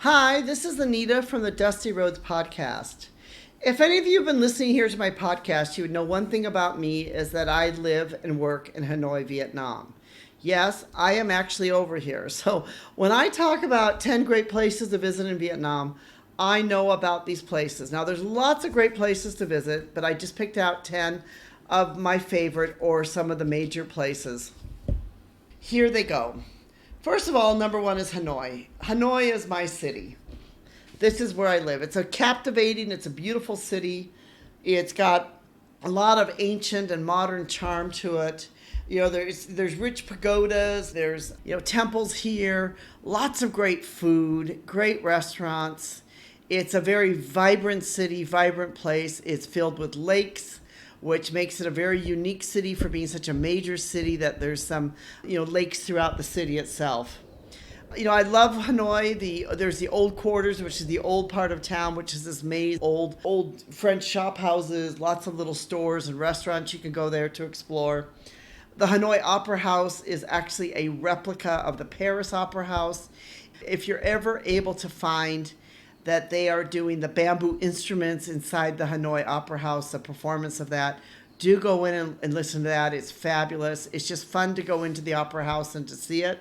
Hi, this is Anita from the Dusty Roads podcast. If any of you have been listening here to my podcast, you would know one thing about me is that I live and work in Hanoi, Vietnam. Yes, I am actually over here. So when I talk about 10 great places to visit in Vietnam, I know about these places. Now, there's lots of great places to visit, but I just picked out 10 of my favorite or some of the major places. Here they go. First of all, number one is Hanoi. Hanoi is my city. This is where I live. It's a captivating, it's a beautiful city. It's got a lot of ancient and modern charm to it. You know, there's rich pagodas, there's, temples here, lots of great food, great restaurants. It's a very vibrant city, vibrant place. It's filled with lakes, which makes it a very unique city for being such a major city that there's some, lakes throughout the city itself. I love Hanoi. There's the old quarters, which is the old part of town, which is this maze, old French shop houses, lots of little stores and restaurants you can go there to explore. The Hanoi Opera House is actually a replica of the Paris Opera House. If you're ever able to find that they are doing the bamboo instruments inside the Hanoi Opera House, a performance of that, do go in and listen to that. It's fabulous. It's just fun to go into the Opera House and to see it.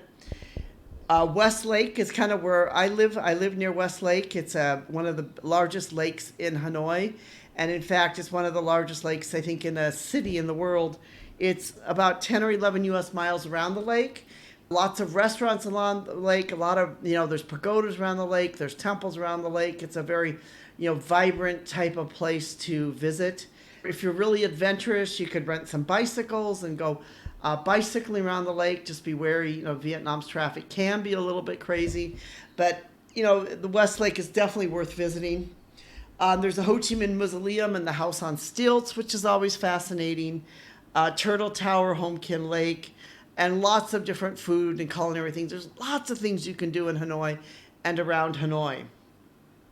West Lake is kind of where I live. I live near West Lake. It's one of the largest lakes in Hanoi. And in fact, it's one of the largest lakes, I think, in a city in the world. It's about 10 or 11 U.S. miles around the lake. Lots of restaurants along the lake. A lot of, there's pagodas around the lake. There's temples around the lake. It's a very, vibrant type of place to visit. If you're really adventurous, you could rent some bicycles and go bicycling around the lake. Just be wary, Vietnam's traffic can be a little bit crazy. But, the West Lake is definitely worth visiting. There's the Ho Chi Minh Mausoleum and the House on Stilts, which is always fascinating. Turtle Tower, Home Kin Lake, and lots of different food and culinary things. There's lots of things you can do in Hanoi and around Hanoi.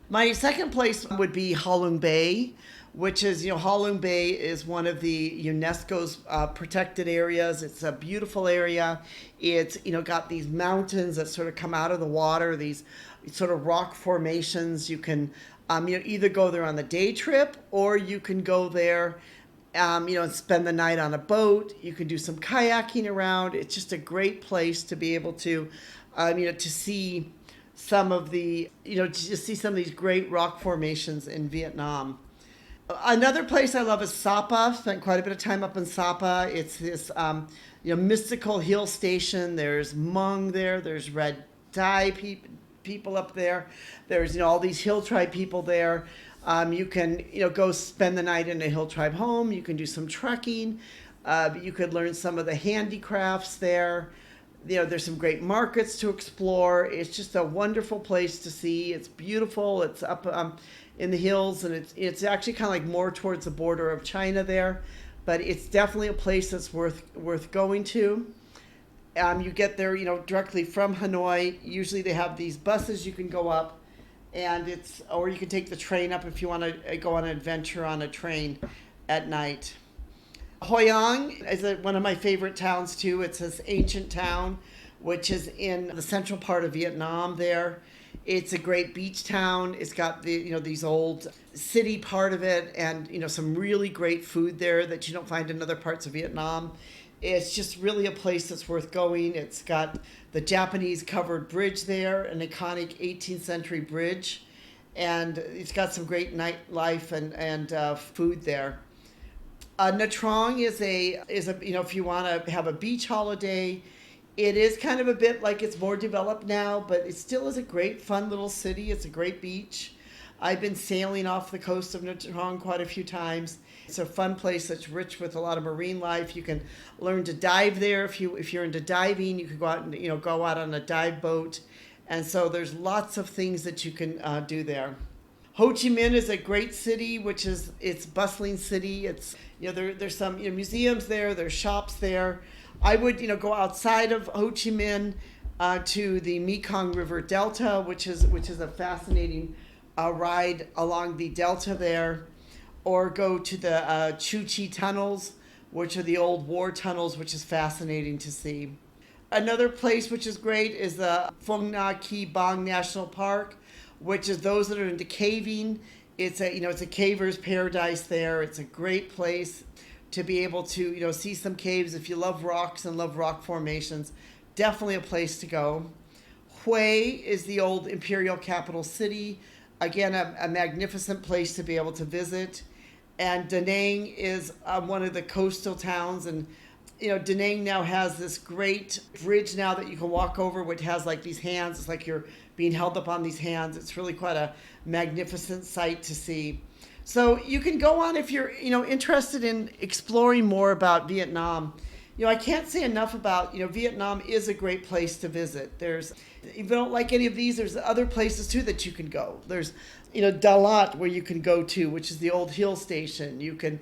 My second place would be Ha Long Bay, which is, Ha Long Bay is one of the UNESCO's protected areas. It's a beautiful area. It's, got these mountains that sort of come out of the water, these sort of rock formations. You can, either go there on the day trip or you can go there and spend the night on a boat. You can do some kayaking around. It's just a great place to be able to, to see some of the, to see some of these great rock formations in Vietnam. Another place I love is Sapa. Spent quite a bit of time up in Sapa. It's this, mystical hill station. There's Hmong there. There's Red Dye people up there. There's, all these hill tribe people there. You can, go spend the night in a hill tribe home. You can do some trekking. You could learn some of the handicrafts there. There's some great markets to explore. It's just a wonderful place to see. It's beautiful. It's up in the hills, and it's actually kind of like more towards the border of China there. But it's definitely a place that's worth going to. You get there, directly from Hanoi. Usually they have these buses you can go up. Or you can take the train up if you want to go on an adventure on a train at night. Hoi An is one of my favorite towns too. It's this ancient town, which is in the central part of Vietnam there. It's a great beach town. It's got these old city part of it and, some really great food there that you don't find in other parts of Vietnam. It's just really a place that's worth going. It's got the Japanese covered bridge there, an iconic 18th century bridge, and it's got some great nightlife and food there. Nha Trang is a if you want to have a beach holiday, it is kind of a bit like it's more developed now, but it still is a great fun little city. It's a great beach. I've been sailing off the coast of Nha Trang quite a few times. It's a fun place that's rich with a lot of marine life. You can learn to dive there if you're into diving. You can go out and go out on a dive boat, and so there's lots of things that you can do there. Ho Chi Minh is a great city, it's bustling city. It's there's some museums there. There's shops there. I would go outside of Ho Chi Minh to the Mekong River Delta, which is a fascinating ride along the delta there, or go to the Chu Chi tunnels, which are the old war tunnels, which is fascinating to see. Another place which is great is the Phong Nha Ke Bang National Park, which is those that are into caving. It's a caver's paradise there. It's a great place to be able to, see some caves. If you love rocks and love rock formations, definitely a place to go. Hue is the old imperial capital city. Again, a magnificent place to be able to visit. And Da Nang is one of the coastal towns. And, Da Nang now has this great bridge now that you can walk over, which has like these hands. It's like you're being held up on these hands. It's really quite a magnificent sight to see. So you can go on if you're, interested in exploring more about Vietnam. I can't say enough about, Vietnam is a great place to visit. If you don't like any of these, there's other places too that you can go. There's, Da Lat where you can go to, which is the old hill station. You can,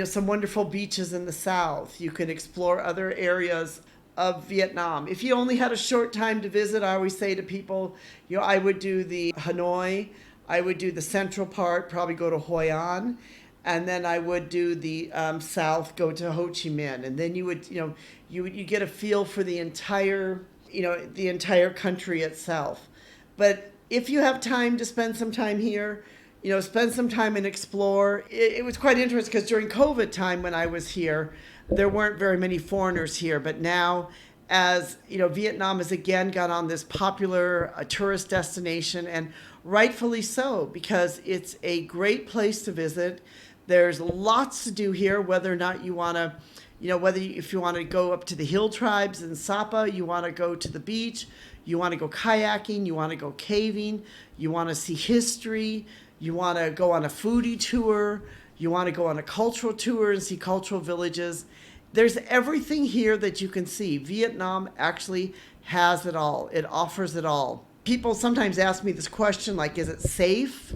some wonderful beaches in the south. You can explore other areas of Vietnam. If you only had a short time to visit, I always say to people, I would do the Hanoi, I would do the central part, probably go to Hoi An. And then I would do the south, go to Ho Chi Minh, and then you would, you get a feel for the entire country itself. But if you have time to spend some time here, spend some time and explore. It was quite interesting because during COVID time when I was here, there weren't very many foreigners here. But now, as Vietnam has again got on this popular tourist destination, and rightfully so, because it's a great place to visit. There's lots to do here, whether or not you want to, if you want to go up to the hill tribes in Sapa, you want to go to the beach, you want to go kayaking, you want to go caving, you want to see history, you want to go on a foodie tour, you want to go on a cultural tour and see cultural villages. There's everything here that you can see. Vietnam actually has it all. It offers it all. People sometimes ask me this question, like, is it safe?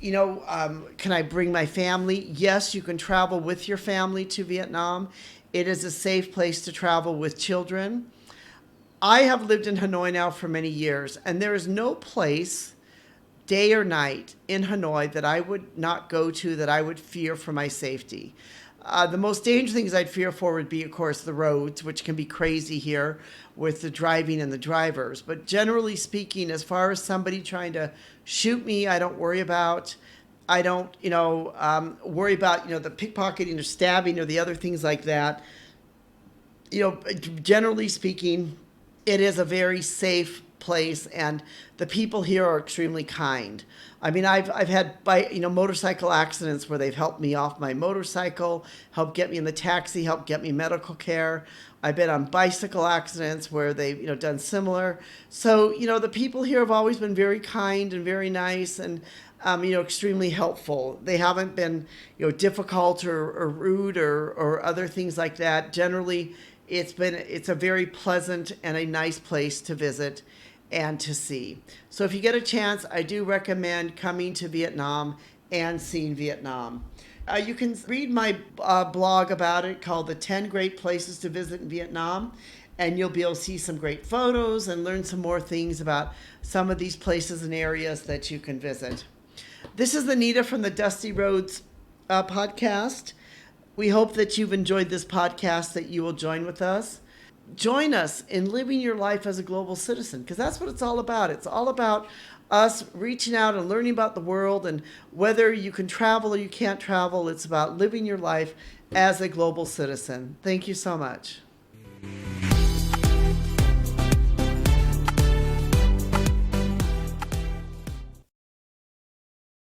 Can I bring my family? Yes, you can travel with your family to Vietnam. It is a safe place to travel with children. I have lived in Hanoi now for many years, and there is no place, day or night, in Hanoi that I would not go to that I would fear for my safety. The most dangerous things I'd fear for would be, of course, the roads, which can be crazy here with the driving and the drivers. But generally speaking, as far as somebody trying to shoot me, I don't worry about. I don't, worry about, the pickpocketing or stabbing or the other things like that. Generally speaking, it is a very safe place, and the people here are extremely kind. I mean, I've had motorcycle accidents where they've helped me off my motorcycle, helped get me in the taxi, helped get me medical care. I've been on bicycle accidents where they've done similar. So the people here have always been very kind and very nice and extremely helpful. They haven't been difficult or rude or other things like that. Generally, it's a very pleasant and a nice place to visit and to see. So if you get a chance, I do recommend coming to Vietnam and seeing Vietnam. You can read my blog about it called The 10 Great Places to Visit in Vietnam, and you'll be able to see some great photos and learn some more things about some of these places and areas that you can visit. This is Anita from the Dusty Roads podcast. We hope that you've enjoyed this podcast, that you will join with us. Join us in living your life as a global citizen, because that's what it's all about. It's all about us reaching out and learning about the world, and whether you can travel or you can't travel, it's about living your life as a global citizen. Thank you so much.